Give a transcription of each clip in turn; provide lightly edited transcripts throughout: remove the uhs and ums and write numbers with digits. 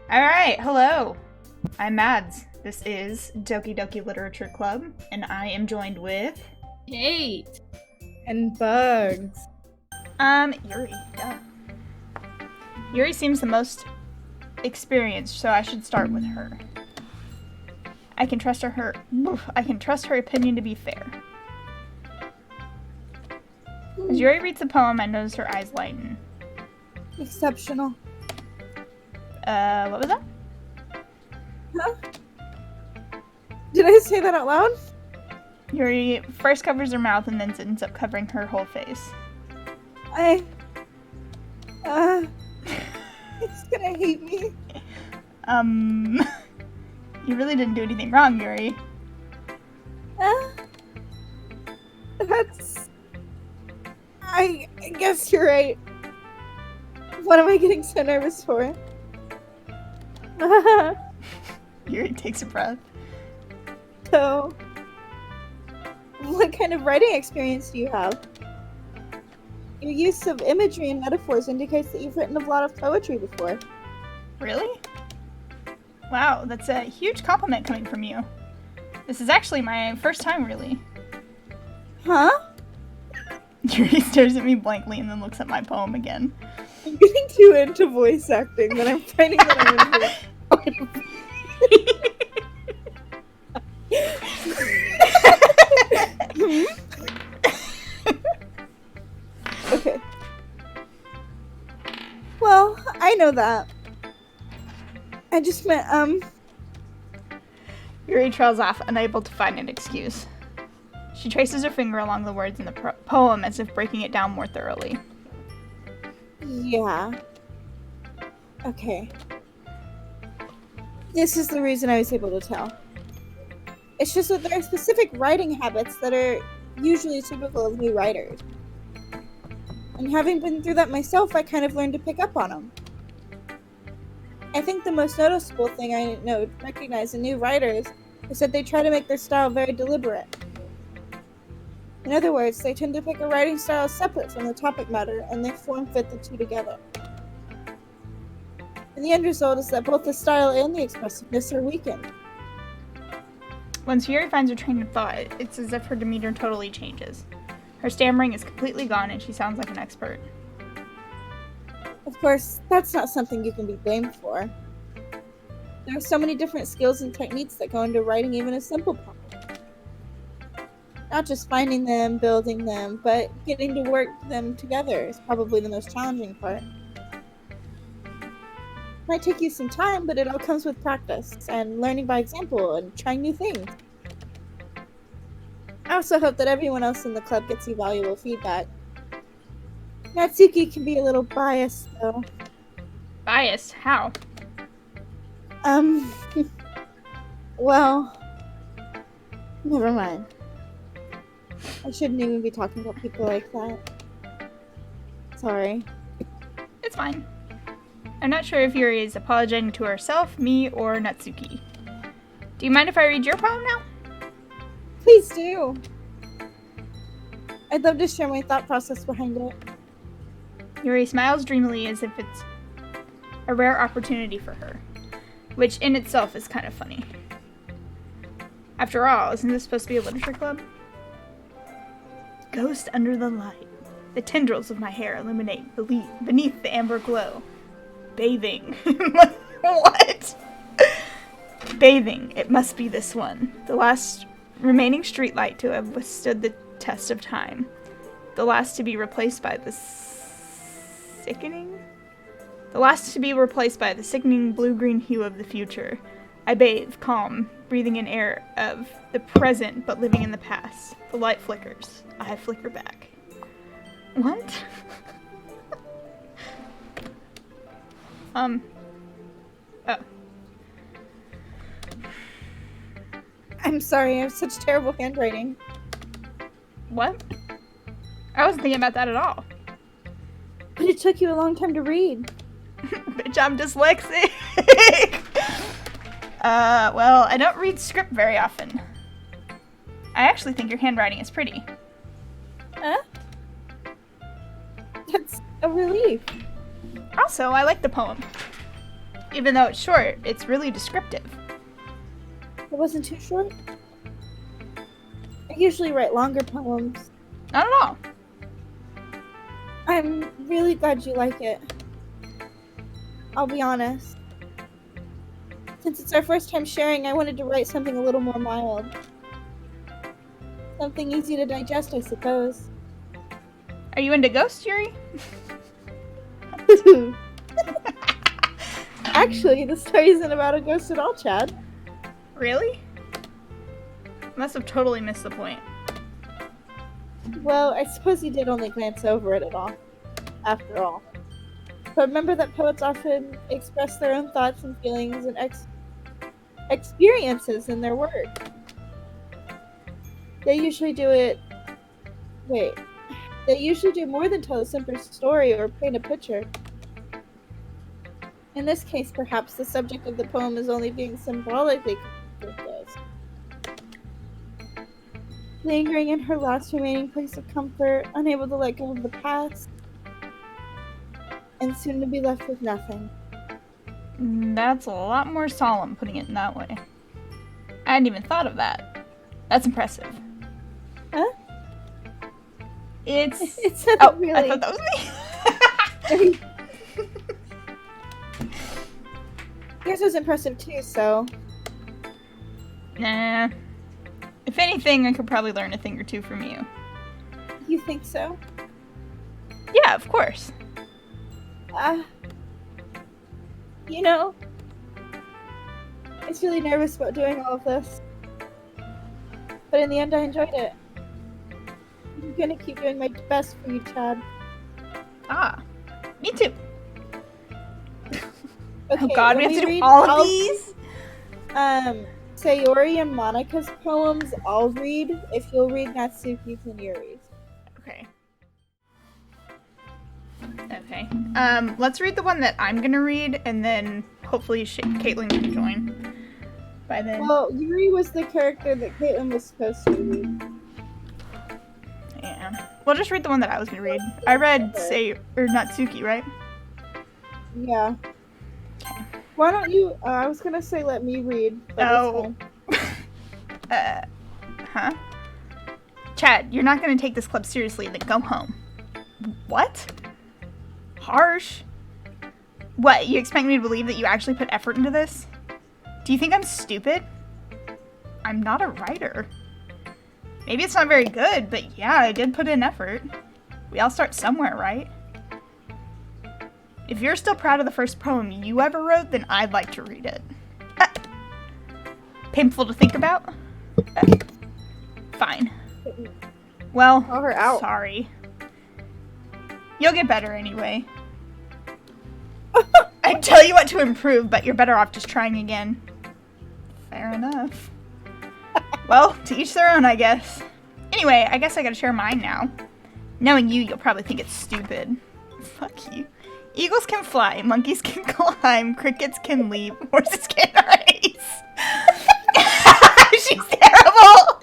Alright, hello. I'm Mads. This is Doki Doki Literature Club, and I am joined with... Kate! And Bugs. Yuri. Yeah. Yuri seems the most experienced, so I should start with her. I can trust her opinion to be fair. As Yuri reads the poem, I notice her eyes lighten. Exceptional. What was that? Huh? Did I say that out loud? Yuri first covers her mouth and then ends up covering her whole face. He's gonna hate me. You really didn't do anything wrong, Yuri. I guess you're right. What am I getting so nervous for? Yuri takes a breath. So, what kind of writing experience do you have? Your use of imagery and metaphors indicates that you've written a lot of poetry before. Really? Wow, that's a huge compliment coming from you. This is actually my first time, really. Huh? Yuri stares at me blankly and then looks at my poem again. I'm getting too into voice acting that I'm finding that I'm into Okay. Well, I know that. I just meant, Yuri trails off, unable to find an excuse. She traces her finger along the words in the poem as if breaking it down more thoroughly. Yeah. Okay. This is the reason I was able to tell. It's just that there are specific writing habits that are usually typical of new writers. And having been through that myself, I kind of learned to pick up on them. I think the most noticeable thing I recognize in new writers is that they try to make their style very deliberate. In other words, they tend to pick a writing style separate from the topic matter, and they form-fit the two together. And the end result is that both the style and the expressiveness are weakened. Once Yuri finds her train of thought, it's as if her demeanor totally changes. Her stammering is completely gone and she sounds like an expert. Of course, that's not something you can be blamed for. There are so many different skills and techniques that go into writing even a simple poem. Not just finding them, building them, but getting to work them together is probably the most challenging part. Might take you some time, but it all comes with practice and learning by example and trying new things. I also hope that everyone else in the club gets you valuable feedback. Natsuki can be a little biased, though. Biased? How? Well, never mind. I shouldn't even be talking about people like that. Sorry. It's fine. I'm not sure if Yuri is apologizing to herself, me, or Natsuki. Do you mind if I read your poem now? Please do. I'd love to share my thought process behind it. Yuri smiles dreamily as if it's a rare opportunity for her, which in itself is kind of funny. After all, isn't this supposed to be a literature club? Ghost under the light. The tendrils of my hair illuminate beneath the amber glow. Bathing. What? Bathing. It must be this one. The last remaining streetlight to have withstood the test of time. The last to be replaced by the sickening? The last to be replaced by the sickening blue-green hue of the future. I bathe, calm, breathing in air of the present but living in the past. The light flickers. I flicker back. What? Oh. I'm sorry, I have such terrible handwriting. What? I wasn't thinking about that at all. But it took you a long time to read. Bitch, I'm dyslexic! Well, I don't read script very often. I actually think your handwriting is pretty. Huh? That's a relief. Also, I like the poem. Even though it's short, it's really descriptive. It wasn't too short? I usually write longer poems. Not at all. I'm really glad you like it. I'll be honest. Since it's our first time sharing, I wanted to write something a little more mild. Something easy to digest, I suppose. Are you into ghosts, Yuri? Actually, the story isn't about a ghost at all, Chad. Really? Must have totally missed the point. Well, I suppose you did only glance over it at all, after all. But remember that poets often express their own thoughts and feelings and experiences in their work. They usually do more than tell a simple story or paint a picture. In this case, perhaps the subject of the poem is only being symbolically connected with ghosts. Lingering in her last remaining place of comfort, unable to let go of the past, and soon to be left with nothing. That's a lot more solemn, putting it in that way. I hadn't even thought of that. That's impressive. Huh? It's not really. I thought that was me. Yours was impressive too, so. Nah. If anything, I could probably learn a thing or two from you. You think so? Yeah, of course. You know, I was really nervous about doing all of this. But in the end, I enjoyed it. I'm gonna keep doing my best for you, Chad. Ah, me too. Okay, Oh god, we have to do read all of these? Sayori and Monika's poems I'll read if you'll read Natsuki's and Yuri's. Okay. Okay. Let's read the one that I'm gonna read, and then hopefully Caitlin can join by then. Well, Yuri was the character that Caitlin was supposed to read. Yeah. We'll just read the one that I was gonna read. I read Natsuki, right? Yeah. Okay. Why don't you, I was gonna say let me read. Oh. Huh? Chad, you're not gonna take this club seriously, then go home. What? Harsh. What, you expect me to believe that you actually put effort into this? Do you think I'm stupid? I'm not a writer. Maybe it's not very good, but yeah, I did put in effort. We all start somewhere, right? If you're still proud of the first poem you ever wrote, then I'd like to read it. Painful to think about? Fine. Well, Call her out. sorry. You'll get better anyway. I'd tell you what to improve, but you're better off just trying again. Fair enough. Well, to each their own, I guess. Anyway, I guess I gotta share mine now. Knowing you, you'll probably think it's stupid. Fuck you. Eagles can fly, monkeys can climb, crickets can leap, horses can race. She's terrible!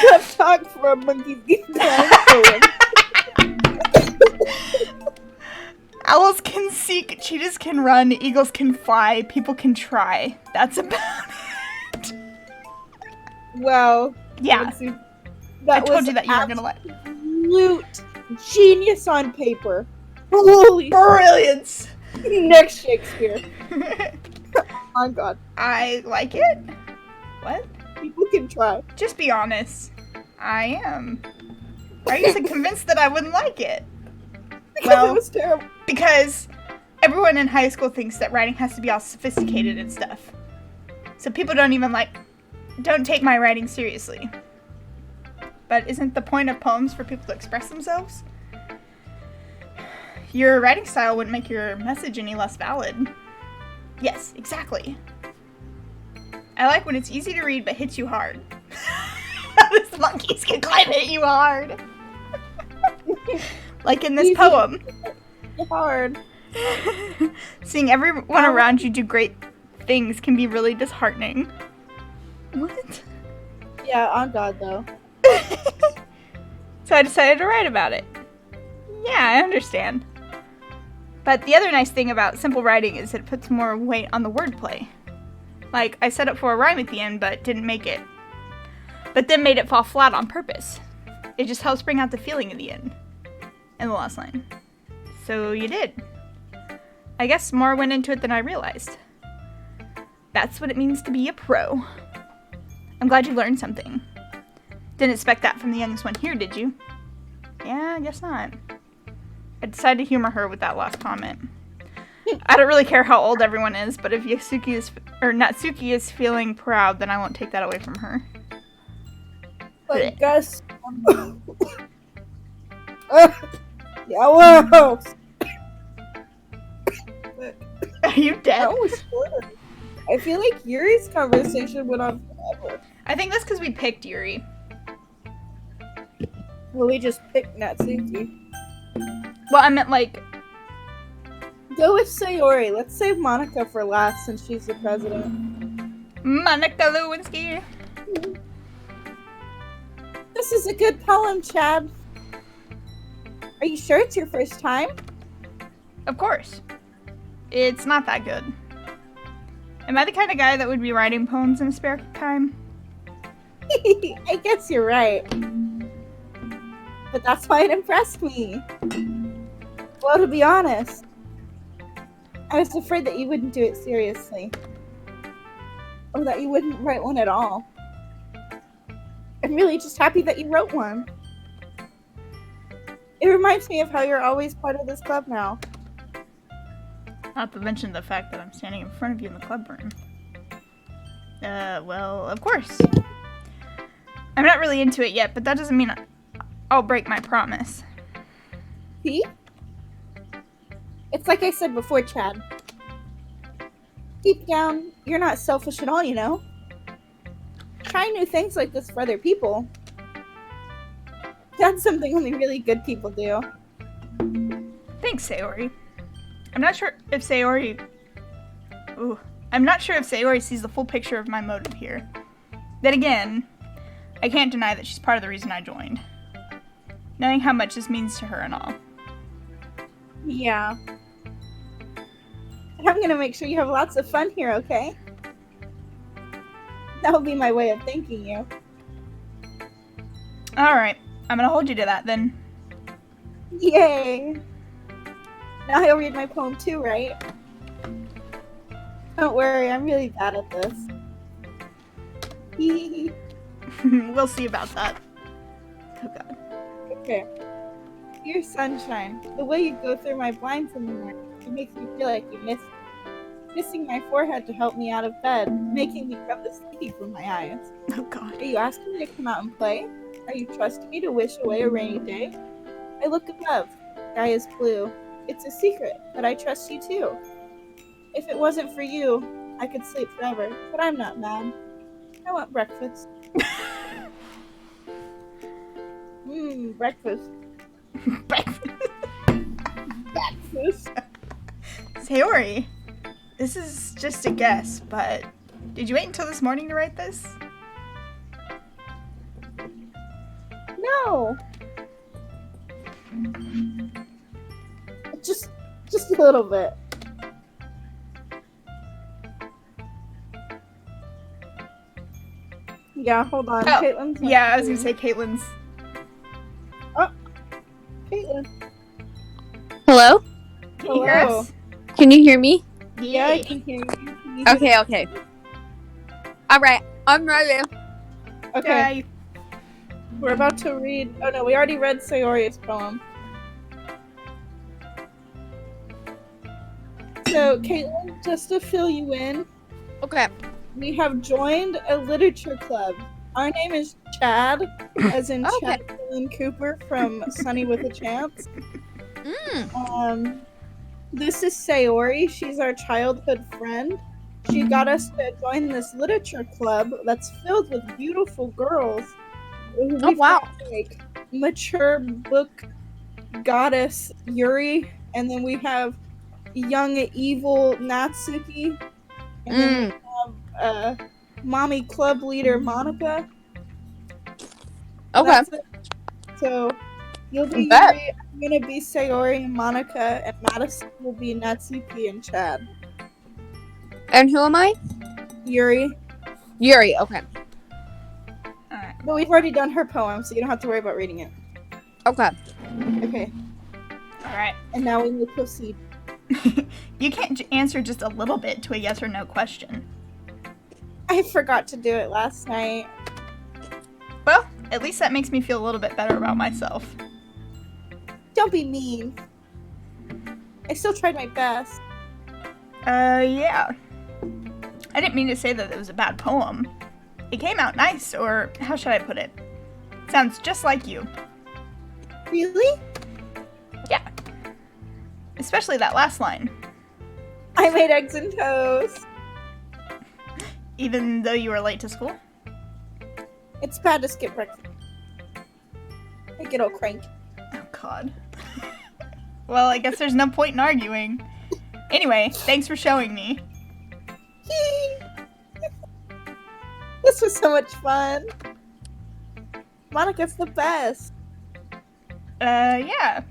Tough talk for a monkey's poem. Owls can seek, cheetahs can run, eagles can fly, people can try. That's about it. Wow. Yeah. I told you that you were gonna like. Absolute genius on paper. Holy Brilliance! Next Shakespeare. Oh god. I like it? What? People can try. Just be honest. I am. Why are you so convinced that I wouldn't like it? Because it was terrible. Because everyone in high school thinks that writing has to be all sophisticated and stuff. So people don't take my writing seriously. But isn't the point of poems for people to express themselves? Your writing style wouldn't make your message any less valid. Yes, exactly. I like when it's easy to read but hits you hard. These monkeys can climb hit you hard. Like in this poem. Hard. Seeing everyone around you do great things can be really disheartening. What? Yeah, on God though. So I decided to write about it. Yeah, I understand. But the other nice thing about simple writing is it puts more weight on the wordplay. Like, I set up for a rhyme at the end, but didn't make it. But then made it fall flat on purpose. It just helps bring out the feeling at the end. In the last line. So you did. I guess more went into it than I realized. That's what it means to be a pro. I'm glad you learned something. Didn't expect that from the youngest one here, did you? Yeah, I guess not. I decided to humor her with that last comment. I don't really care how old everyone is, but if Natsuki is feeling proud, then I won't take that away from her. I guess. Yellow. Are you dead? That was good. I feel like Yuri's conversation went on forever. I think that's because we picked Yuri. Well, we just picked Natsuki. Well, I meant like... Go with Sayori. Let's save Monica for last since she's the president. Monica Lewinsky. This is a good poem, Chad. Are you sure it's your first time? Of course. It's not that good. Am I the kind of guy that would be writing poems in his spare time? I guess you're right. But that's why it impressed me. Well, to be honest, I was afraid that you wouldn't do it seriously. Or that you wouldn't write one at all. I'm really just happy that you wrote one. It reminds me of how you're always part of this club now. Not to mention the fact that I'm standing in front of you in the club room. Well, of course. I'm not really into it yet, but that doesn't mean I'll break my promise. See? It's like I said before, Chad. Deep down, you're not selfish at all, you know? Try new things like this for other people. That's something only really good people do. Thanks, Sayori. I'm not sure if Sayori sees the full picture of my motive here. Then again, I can't deny that she's part of the reason I joined. Knowing how much this means to her and all. Yeah. I'm gonna make sure you have lots of fun here, okay? That will be my way of thanking you. Alright, I'm gonna hold you to that then. Yay! Now he'll read my poem too, right? Don't worry, I'm really bad at this. We'll see about that. Oh god. Okay. Dear sunshine, the way you go through my blinds in the morning, it makes me feel like you miss me. Kissing my forehead to help me out of bed, making me rub the sleepy from my eyes. Oh god. Are you asking me to come out and play? Are you trusting me to wish away a rainy day? I look above. The sky is blue. It's a secret, but I trust you too. If it wasn't for you, I could sleep forever, but I'm not mad. I want breakfast. Breakfast. Breakfast. Breakfast. Sayori, this is just a guess, but did you wait until this morning to write this? No. Just a little bit. Yeah, hold on. Oh, Caitlin's yeah, I was gonna say Caitlin's. Oh, Caitlin. Hello? Can you hear Hello. us? Can you hear me? Yeah, I can hear you. Can you hear Okay. Alright, I'm ready. me? Okay, Okay. we're about to read. Oh no, we already read Sayori's poem. So, Caitlin, just to fill you in, Okay. we have joined a literature club. Our name is Chad, as in Okay. Chad Dylan Cooper from Sunny with a Chance. This is Sayori. She's our childhood friend. She got us to join this literature club that's filled with beautiful girls. We've wow. got, like, mature book goddess Yuri, and then we have young evil Natsuki, and then we have mommy club leader Monica. Okay. That's it. So You'll be Bet. Yuri, I'm gonna be Sayori and Monica, and Madison will be Natsuki and Chad. And who am I? Yuri. Yuri. Okay. Alright. But we've already done her poem, so you don't have to worry about reading it. Okay. Okay, Alright. and now we will proceed. You can't answer just a little bit to a yes or no question. I forgot to do it last night. Well, at least that makes me feel a little bit better about myself. Don't be mean. I still tried my best. Yeah. I didn't mean to say that it was a bad poem. It came out nice, or how should I put it? Sounds just like you. Really? Yeah. Especially that last line. I made eggs and toast. Even though you were late to school? It's bad to skip breakfast. I get all cranky. Oh, God. Well, I guess there's no point in arguing. Anyway, thanks for showing me. This was so much fun. Monica's the best. Yeah.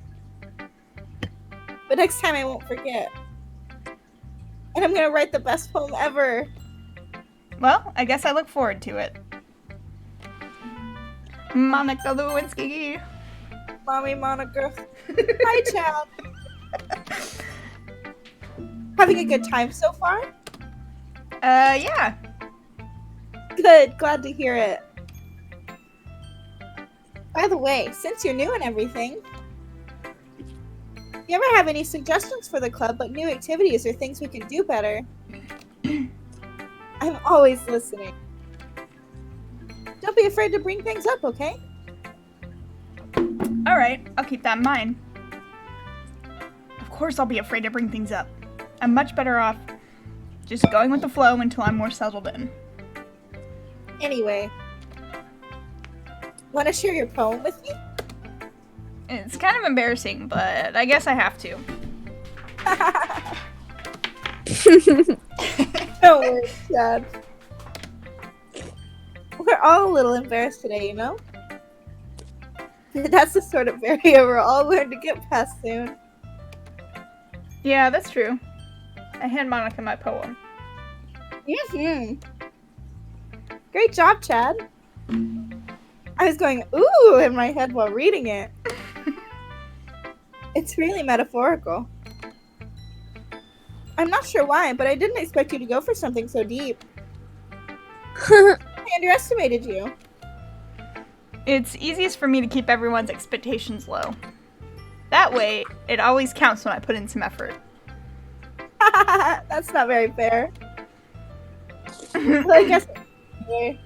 But next time I won't forget. And I'm gonna write the best poem ever. Well, I guess I look forward to it. Monica Lewinsky. Mommy Monica. Hi, Chad. Having a good time so far? Yeah. Good, glad to hear it. By the way, since you're new and everything, you ever have any suggestions for the club, like new activities or things we can do better? I'm always listening. Don't be afraid to bring things up, okay? Alright, I'll keep that in mind. Of course I'll be afraid to bring things up. I'm much better off just going with the flow until I'm more settled in. Anyway, want to share your poem with me? It's kind of embarrassing, but I guess I have to. Don't worry, Chad. We're all a little embarrassed today, you know? That's the sort of barrier we're all learning to get past soon. Yeah, that's true. I hand Monica my poem. Mm-hmm. Great job, Chad. I was going, ooh, in my head while reading it. It's really metaphorical. I'm not sure why, but I didn't expect you to go for something so deep. I underestimated you. It's easiest for me to keep everyone's expectations low. That way, it always counts when I put in some effort. That's not very fair. Well, I guess it's fair.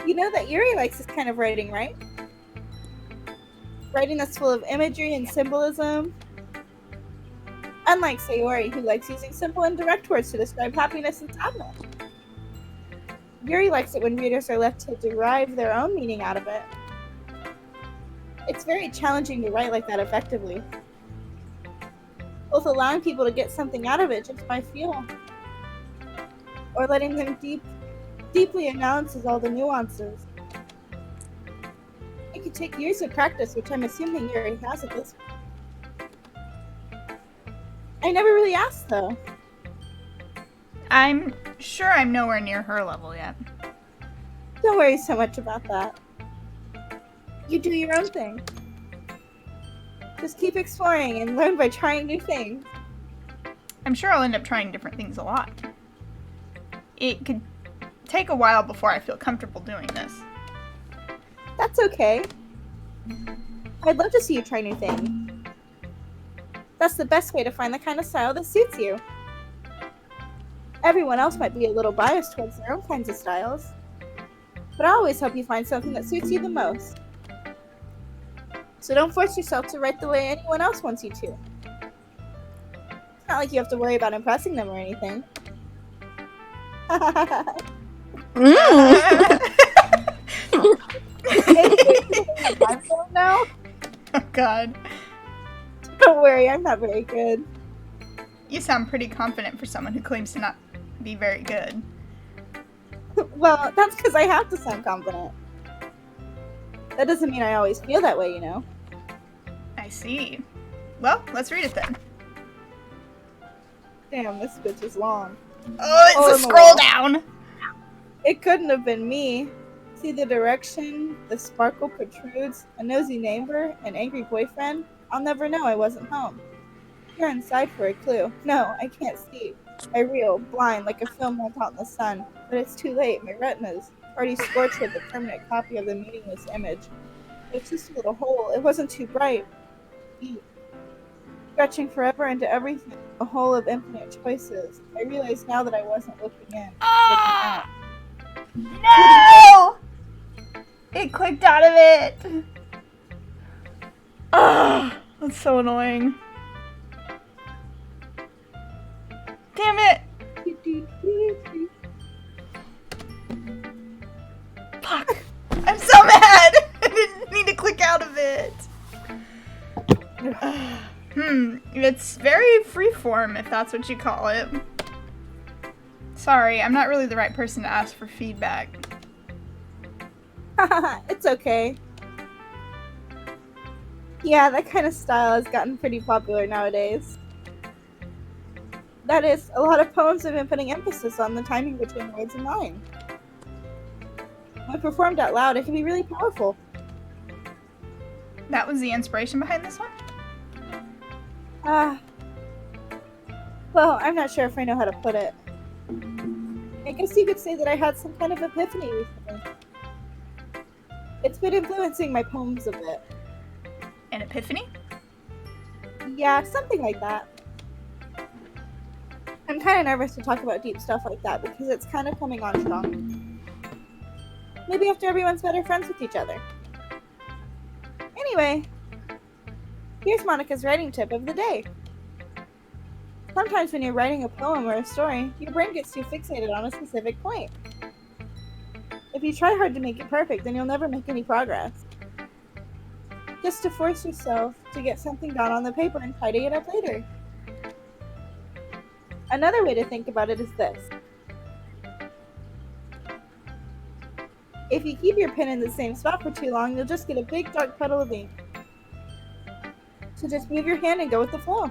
You know that Yuri likes this kind of writing, right? Writing that's full of imagery and symbolism. Unlike Sayori, who likes using simple and direct words to describe happiness and sadness. Yuri likes it when readers are left to derive their own meaning out of it. It's very challenging to write like that effectively. Both allowing people to get something out of it just by feel, or letting them deeply analyze all the nuances. It could take years of practice, which I'm assuming Yuri has at this point. I never really asked, though. I'm sure I'm nowhere near her level yet. Don't worry so much about that. You do your own thing. Just keep exploring and learn by trying new things. I'm sure I'll end up trying different things a lot. It could take a while before I feel comfortable doing this. That's okay. I'd love to see you try new things. That's the best way to find the kind of style that suits you. Everyone else might be a little biased towards their own kinds of styles, but I always help you find something that suits you the most. So don't force yourself to write the way anyone else wants you to. It's not like you have to worry about impressing them or anything. I'm going now? Oh god. Don't worry, I'm not very good. You sound pretty confident for someone who claims to not be very good. Well, that's because I have to sound confident. That doesn't mean I always feel that way, you know. I see. Well, let's read it then. Damn, this bitch is long. Oh, it's Hole a in the scroll wall. down! It couldn't have been me. See the direction, the sparkle protrudes, a nosy neighbor, an angry boyfriend? I'll never know I wasn't home. You're inside for a clue. No, I can't see. I reel, blind, like a film left out in the sun. But it's too late. My retina's already scorched with the permanent copy of the meaningless image. It's just a little hole. It wasn't too bright. Deep. Stretching forever into everything. A hole of infinite choices. I realize now that I wasn't looking in. Ah! No! It clicked out of it! Ah, that's so annoying. Damn it! Fuck. I'm so mad! I didn't mean to click out of it. It's very freeform, if that's what you call it. Sorry, I'm not really the right person to ask for feedback. It's okay. Yeah, that kind of style has gotten pretty popular nowadays. That is, a lot of poems have been putting emphasis on the timing between words and lines. When performed out loud, it can be really powerful. That was the inspiration behind this one? Well, I'm not sure if I know how to put it. I guess you could say that I had some kind of epiphany recently. It's been influencing my poems a bit. An epiphany? Yeah, something like that. I'm kind of nervous to talk about deep stuff like that because it's kind of coming on strong. Maybe after everyone's better friends with each other. Anyway, here's Monica's writing tip of the day. Sometimes when you're writing a poem or a story, your brain gets too fixated on a specific point. If you try hard to make it perfect, then you'll never make any progress. Just to force yourself to get something down on the paper and tidy it up later. Another way to think about it is this. If you keep your pen in the same spot for too long, you'll just get a big dark puddle of ink. So just move your hand and go with the flow.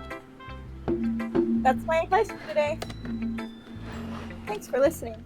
That's my advice for today. Thanks for listening.